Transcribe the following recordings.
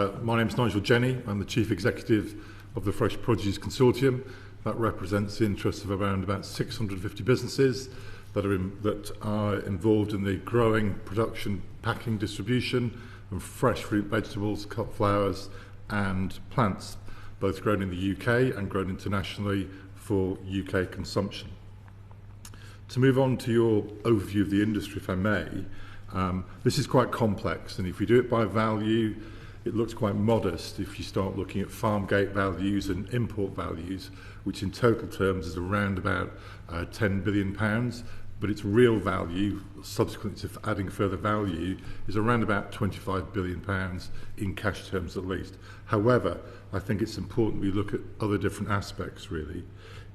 My name is Nigel Jenny. I'm the Chief Executive of the Fresh Produce Consortium. That represents the interests of around about 650 businesses that are involved in the growing, production, packing, distribution of fresh fruit, vegetables, cut flowers and plants, both grown in the UK and grown internationally for UK consumption. To move on to your overview of the industry, if I may, this is quite complex, and if we do it by value, it looks quite modest if you start looking at farm gate values and import values, which in total terms is around about £10 billion, but its real value, subsequent to adding further value, is around about £25 billion in cash terms at least. However, I think it's important we look at other different aspects really,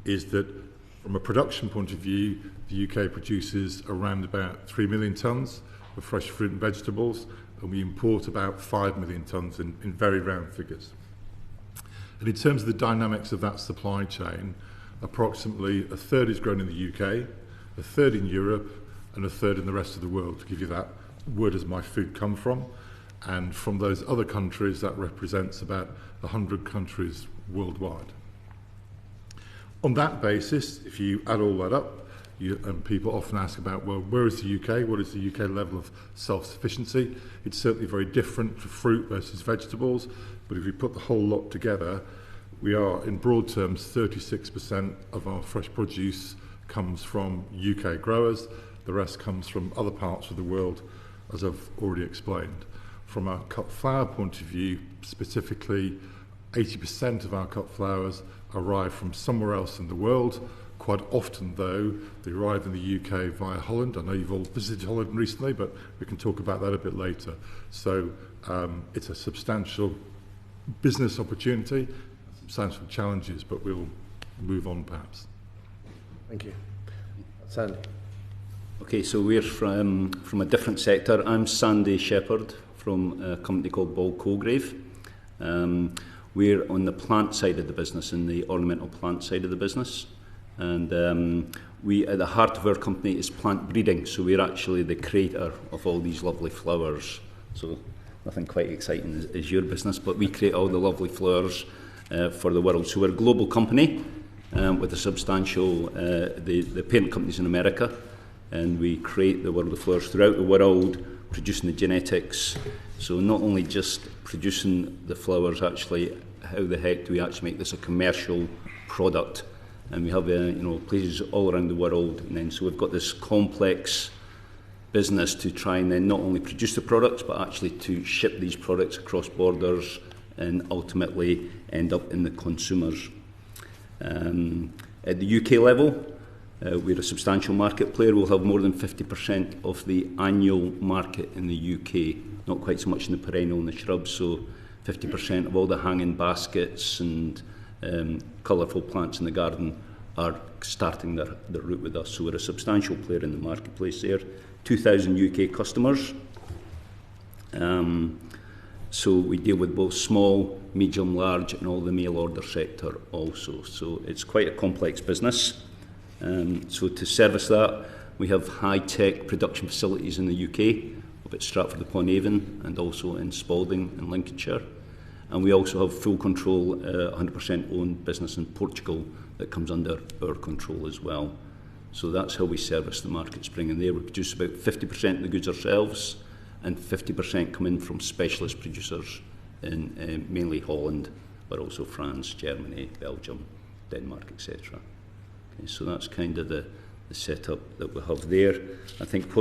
is that from a production point of view, the UK produces around about 3 million tonnes of fresh fruit and vegetables, and we import about 5 million tonnes in very round figures. And in terms of the dynamics of that supply chain, approximately a third is grown in the UK, a third in Europe, and a third in the rest of the world, to give you that, where does my food come from? And from those other countries, that represents about 100 countries worldwide. On that basis, if you add all that up, and people often ask about, well, where is the UK? What is the UK level of self-sufficiency? It's certainly very different for fruit versus vegetables, but if we put the whole lot together, we are, in broad terms, 36% of our fresh produce comes from UK growers. The rest comes from other parts of the world, as I've already explained. From a cut flower point of view, specifically, 80% of our cut flowers arrive from somewhere else in the world. Quite often, though, they arrive in the UK via Holland. I know you've all visited Holland recently, but we can talk about that a bit later. So it's a substantial business opportunity, substantial challenges, but we'll move on perhaps. Thank you. Sandy. Okay, so we're from a different sector. I'm Sandy Shepherd from a company called Ball Colgrave. We're on the plant side of the business, in the ornamental plant side of the business. And we, at the heart of our company, is plant breeding. So we're actually the creator of all these lovely flowers. So nothing quite exciting as your business, but we create all the lovely flowers for the world. So we're a global company with a substantial, the parent company's in America, and we create the world of flowers throughout the world, producing the genetics. So not only just producing the flowers, actually, how the heck do we actually make this a commercial product? And we have places all around the world, and then so we've got this complex business to try and then not only produce the products, but actually to ship these products across borders and ultimately end up in the consumers. At the UK level, we're a substantial market player. We'll have more than 50% of the annual market in the UK, not quite so much in the perennial and the shrubs, so 50% of all the hanging baskets and colourful plants in the garden are starting their route with us. So we're a substantial player in the marketplace there. 2,000 UK customers. So we deal with both small, medium, large and all the mail order sector also. So it's quite a complex business. So to service that, we have high-tech production facilities in the UK, up at Stratford-upon-Avon and also in Spalding in Lincolnshire. And we also have full control, 100% owned business in Portugal that comes under our control as well. So that's how we service the markets bringing there. We produce about 50% of the goods ourselves, and 50% come in from specialist producers in mainly Holland, but also France, Germany, Belgium, Denmark, etc. Okay, so that's kind of the setup that we have there. I think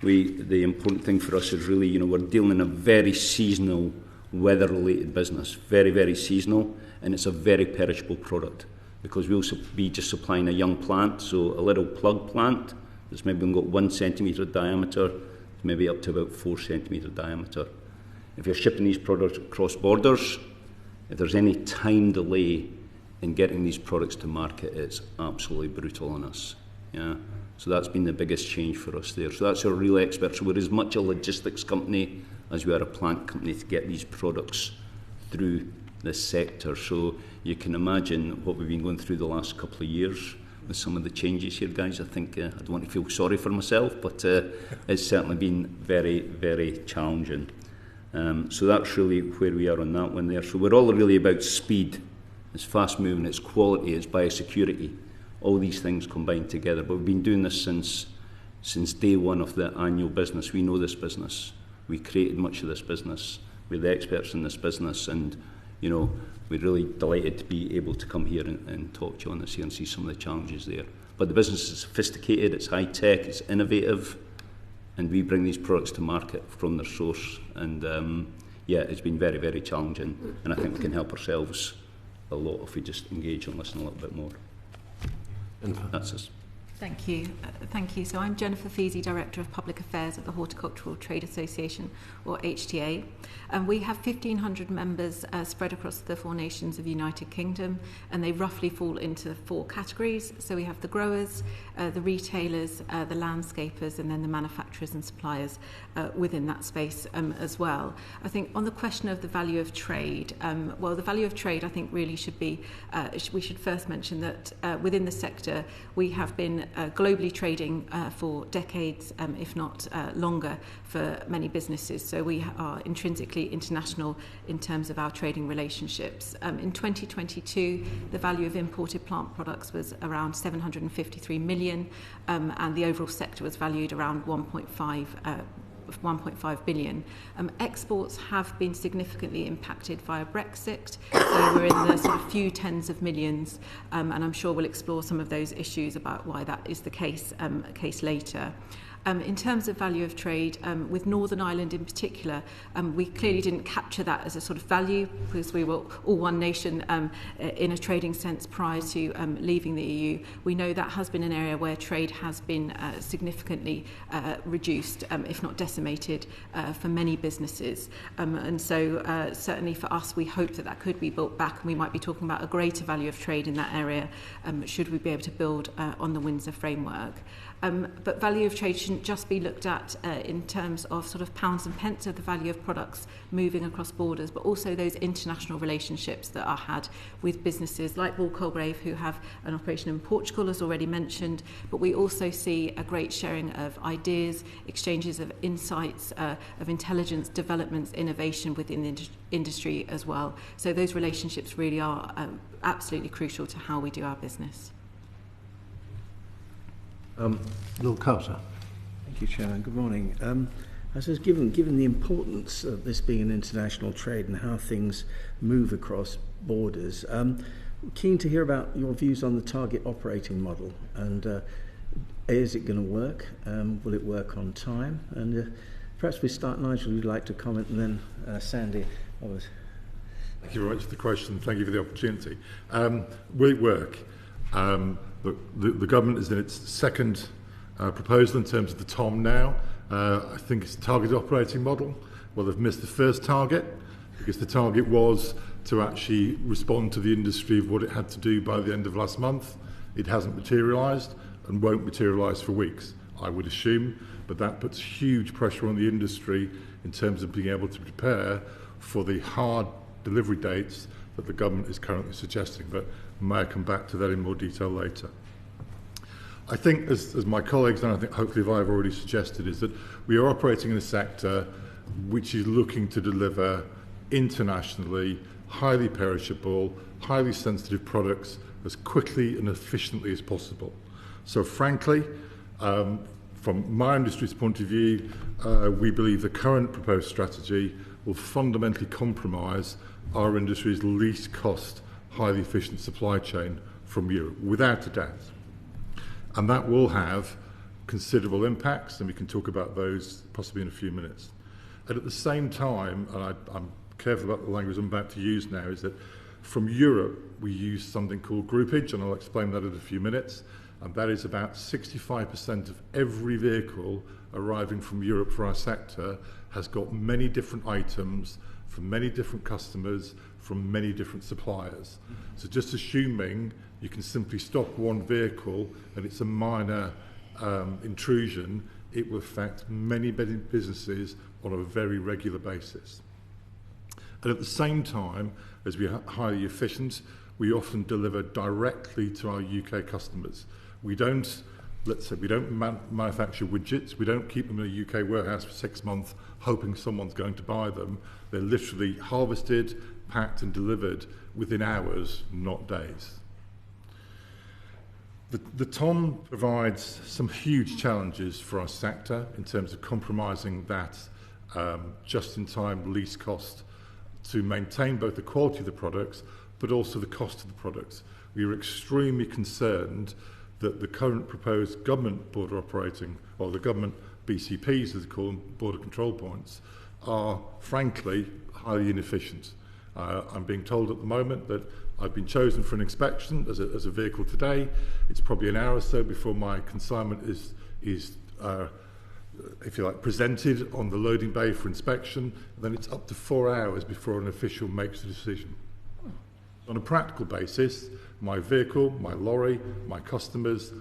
the important thing for us is really, we're dealing in a very seasonal, weather-related business, very, very seasonal, and it's a very perishable product because we'll be just supplying a young plant, so a little plug plant that's maybe got 1 centimetre diameter, maybe up to about 4 centimetre diameter. If you're shipping these products across borders, if there's any time delay in getting these products to market, it's absolutely brutal on us. Yeah. So that's been the biggest change for us there. So that's our real expert. So we're as much a logistics company as we are a plant company to get these products through this sector. So you can imagine what we've been going through the last couple of years with some of the changes here, guys. I think I don't want to feel sorry for myself, but it's certainly been very, very challenging. So that's really where we are on that one there. So we're all really about speed. It's fast moving, it's quality, it's biosecurity. All these things combined together. But we've been doing this since day one of the annual business. We know this business. We created much of this business. We're the experts in this business, and you know, we're really delighted to be able to come here and talk to you on this here and see some of the challenges there. But the business is sophisticated, it's high tech, it's innovative, and we bring these products to market from their source. And yeah, it's been very, very challenging, and I think we can help ourselves a lot if we just engage and listen a little bit more. That's us. Thank you. Thank you. So I'm Jennifer Feasy, Director of Public Affairs at the Horticultural Trade Association, or HTA. And we have 1,500 members spread across the 4 nations of the United Kingdom, and they roughly fall into 4 categories. So we have the growers, the retailers, the landscapers, and then the manufacturers and suppliers within that space as well. I think on the question of the value of trade, well, the value of trade, I think, really should be, we should first mention that within the sector, we have been globally trading for decades, if not longer, for many businesses. So we are intrinsically international in terms of our trading relationships. In 2022, the value of imported plant products was around 753 million, and the overall sector was valued around 1.5 billion. Exports have been significantly impacted via Brexit, so we're in the sort of few tens of millions, and I'm sure we'll explore some of those issues about why that is the case later. In terms of value of trade, with Northern Ireland in particular, we clearly didn't capture that as a sort of value because we were all one nation in a trading sense prior to leaving the EU. We know that has been an area where trade has been significantly reduced, if not decimated, for many businesses. And so certainly for us, we hope that that could be built back, and we might be talking about a greater value of trade in that area should we be able to build on the Windsor framework. But value of trade shouldn't just be looked at in terms of sort of pounds and pence of the value of products moving across borders, but also those international relationships that are had with businesses like Wall Colgrave, who have an operation in Portugal, as already mentioned. But we also see a great sharing of ideas, exchanges of insights, of intelligence, developments, innovation within the industry as well. So those relationships really are absolutely crucial to how we do our business. Lord Carter. Thank you, Chairman. Good morning. I suppose given the importance of this being an international trade and how things move across borders, keen to hear about your views on the target operating model, and is it going to work? Will it work on time? And perhaps we start, Nigel, you'd like to comment, and then Sandy. Thank you very much for the question. Thank you for the opportunity. Will it work? The government is in its second proposal in terms of the TOM now. I think it's a targeted operating model. Well, they've missed the first target because the target was to actually respond to the industry of what it had to do by the end of last month. It hasn't materialised and won't materialise for weeks, I would assume, but that puts huge pressure on the industry in terms of being able to prepare for the hard delivery dates that the government is currently suggesting, but may I come back to that in more detail later. I think, as my colleagues, and I think hopefully I've already suggested, is that we are operating in a sector which is looking to deliver internationally highly perishable, highly sensitive products as quickly and efficiently as possible. So frankly, from my industry's point of view, we believe the current proposed strategy will fundamentally compromise our industry's least cost, highly efficient supply chain from Europe, without a doubt. And that will have considerable impacts, and we can talk about those possibly in a few minutes. And at the same time, and I'm careful about the language I'm about to use now, is that from Europe, we use something called groupage, and I'll explain that in a few minutes, and that is about 65% of every vehicle arriving from Europe for our sector has got many different items from many different customers, from many different suppliers. So just assuming you can simply stop one vehicle and it's a minor intrusion, it will affect many businesses on a very regular basis. And at the same time, as we are highly efficient, we often deliver directly to our UK customers. We don't let's say we don't manufacture widgets, we don't keep them in a UK warehouse for 6 months hoping someone's going to buy them. They're literally harvested, packed and delivered within hours, not days. The TOM provides some huge challenges for our sector in terms of compromising that just-in-time least cost to maintain both the quality of the products but also the cost of the products. We are extremely concerned that the current proposed government border operating, or the government BCPs as they call them, border control points, are frankly highly inefficient. I'm being told at the moment that I've been chosen for an inspection as a vehicle today. It's probably an hour or so before my consignment is if you like, presented on the loading bay for inspection. Then it's up to 4 hours before an official makes a decision. On a practical basis, my vehicle, my lorry, my customers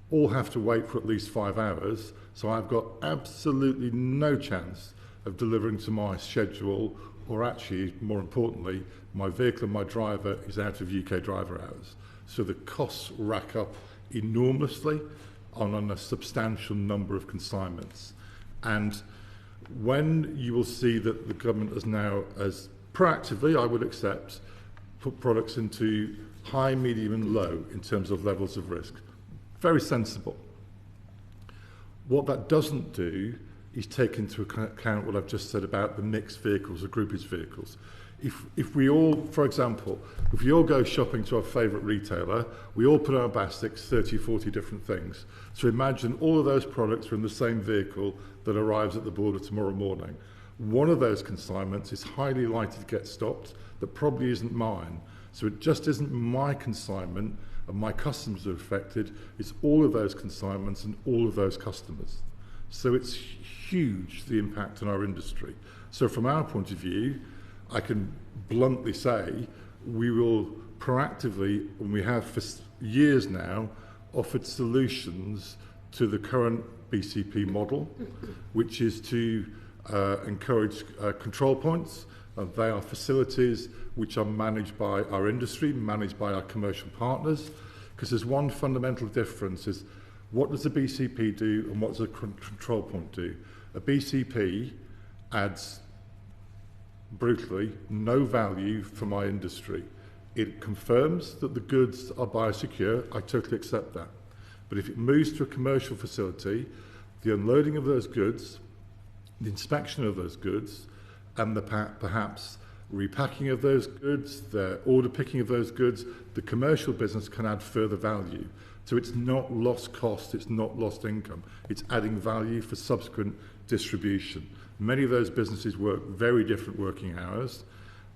all have to wait for at least 5 hours. So I've got absolutely no chance of delivering to my schedule, or actually, more importantly, my vehicle and my driver is out of UK driver hours. So the costs rack up enormously on a substantial number of consignments. And when you will see that the government has now, as proactively, I would accept, put products into high, medium and low in terms of levels of risk. Very sensible. What that doesn't do is take into account what I've just said about the mixed vehicles or groupage vehicles. If we all, for example, if we all go shopping to our favourite retailer, we all put on our baskets 30, 40 different things. So imagine all of those products are in the same vehicle that arrives at the border tomorrow morning. One of those consignments is highly likely to get stopped that probably isn't mine. So it just isn't my consignment and my customers are affected. It's all of those consignments and all of those customers. So it's huge, the impact on our industry. So from our point of view, I can bluntly say we will proactively, and we have for years now, offered solutions to the current BCP model, which is to encourage control points. They are facilities which are managed by our industry, managed by our commercial partners, because there's one fundamental difference is what does a BCP do and what does a control point do? A BCP adds, brutally, no value for my industry. It confirms that the goods are biosecure. I totally accept that. But if it moves to a commercial facility, the unloading of those goods, the inspection of those goods, and the perhaps repacking of those goods, the order picking of those goods, the commercial business can add further value. So it's not lost cost, it's not lost income. It's adding value for subsequent distribution. Many of those businesses work very different working hours.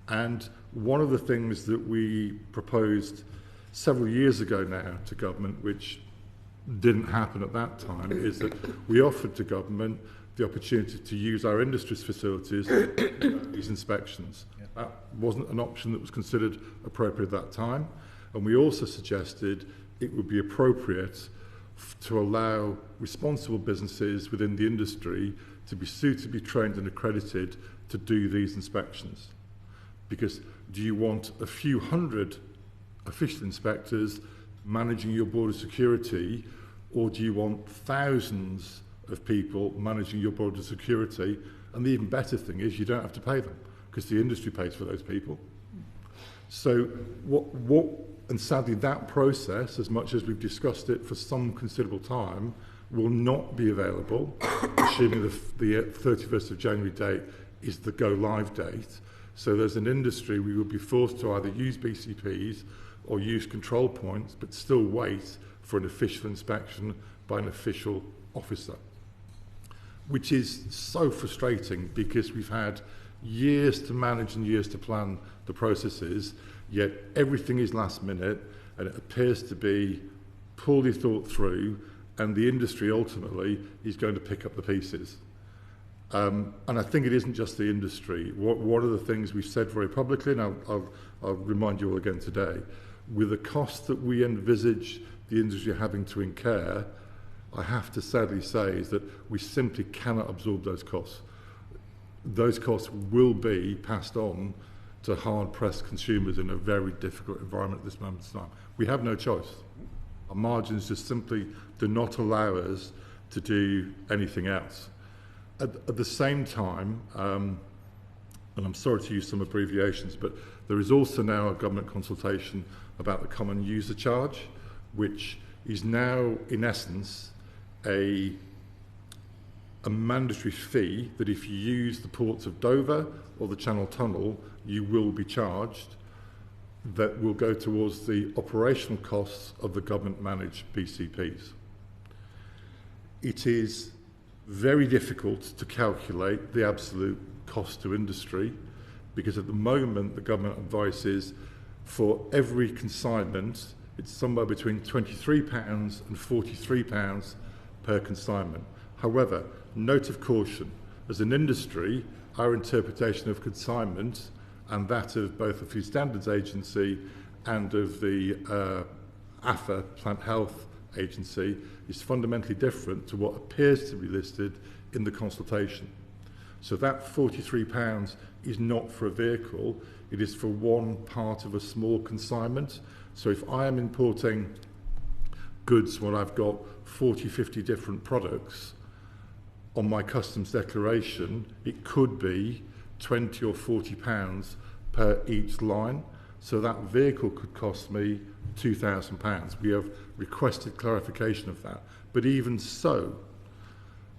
And one of the things that we proposed several years ago now to government, which didn't happen at that time, is that we offered to government the opportunity to use our industry's facilities to conduct these inspections. That wasn't an option that was considered appropriate at that time. And we also suggested it would be appropriate to allow responsible businesses within the industry to be suitably trained and accredited to do these inspections. Because do you want a few hundred official inspectors managing your border security, or do you want thousands of people managing your border security? And the even better thing is you don't have to pay them because the industry pays for those people. So and sadly that process, as much as we've discussed it for some considerable time, will not be available, assuming the 31st of January date is the go live date. So there's an industry we will be forced to either use BCPs or use control points, but still wait for an official inspection by an official officer, which is so frustrating because we've had years to manage and years to plan the processes, yet everything is last minute and it appears to be poorly thought through, and the industry ultimately is going to pick up the pieces. And I think it isn't just the industry. One of the things we've said very publicly, and I'll remind you all again today, with the cost that we envisage the industry having to incur, I have to sadly say is that we simply cannot absorb those costs. Those costs will be passed on to hard-pressed consumers in a very difficult environment at this moment in time. We have no choice. Our margins just simply do not allow us to do anything else. At the same time, and I'm sorry to use some abbreviations, but there is also now a government consultation about the common user charge, which is now, in essence, a mandatory fee that if you use the ports of Dover or the Channel Tunnel, you will be charged, that will go towards the operational costs of the government-managed PCPs. It is very difficult to calculate the absolute cost to industry, because at the moment the government advice is for every consignment it's somewhere between £23 and £43 per consignment. However, note of caution, as an industry, our interpretation of consignment and that of both the Food Standards Agency and of the AFA, Plant Health Agency, is fundamentally different to what appears to be listed in the consultation. So that £43 is not for a vehicle, it is for one part of a small consignment. So if I am importing goods where I've got 40, 50 different products, on my customs declaration, it could be £20 or £40 per each line. So that vehicle could cost me £2,000. We have requested clarification of that. But even so,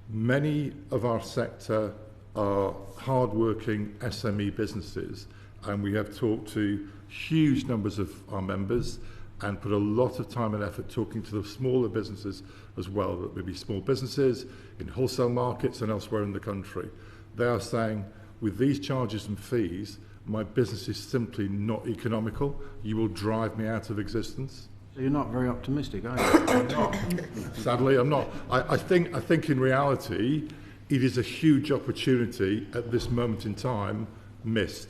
many of our sector are hard-working SME businesses, and we have talked to huge numbers of our members and put a lot of time and effort talking to the smaller businesses as well, that may be small businesses in wholesale markets and elsewhere in the country. They are saying, with these charges and fees, my business is simply not economical. You will drive me out of existence. So you're not very optimistic, are you? I'm not. Sadly, I'm not. I think in reality, it is a huge opportunity at this moment in time missed.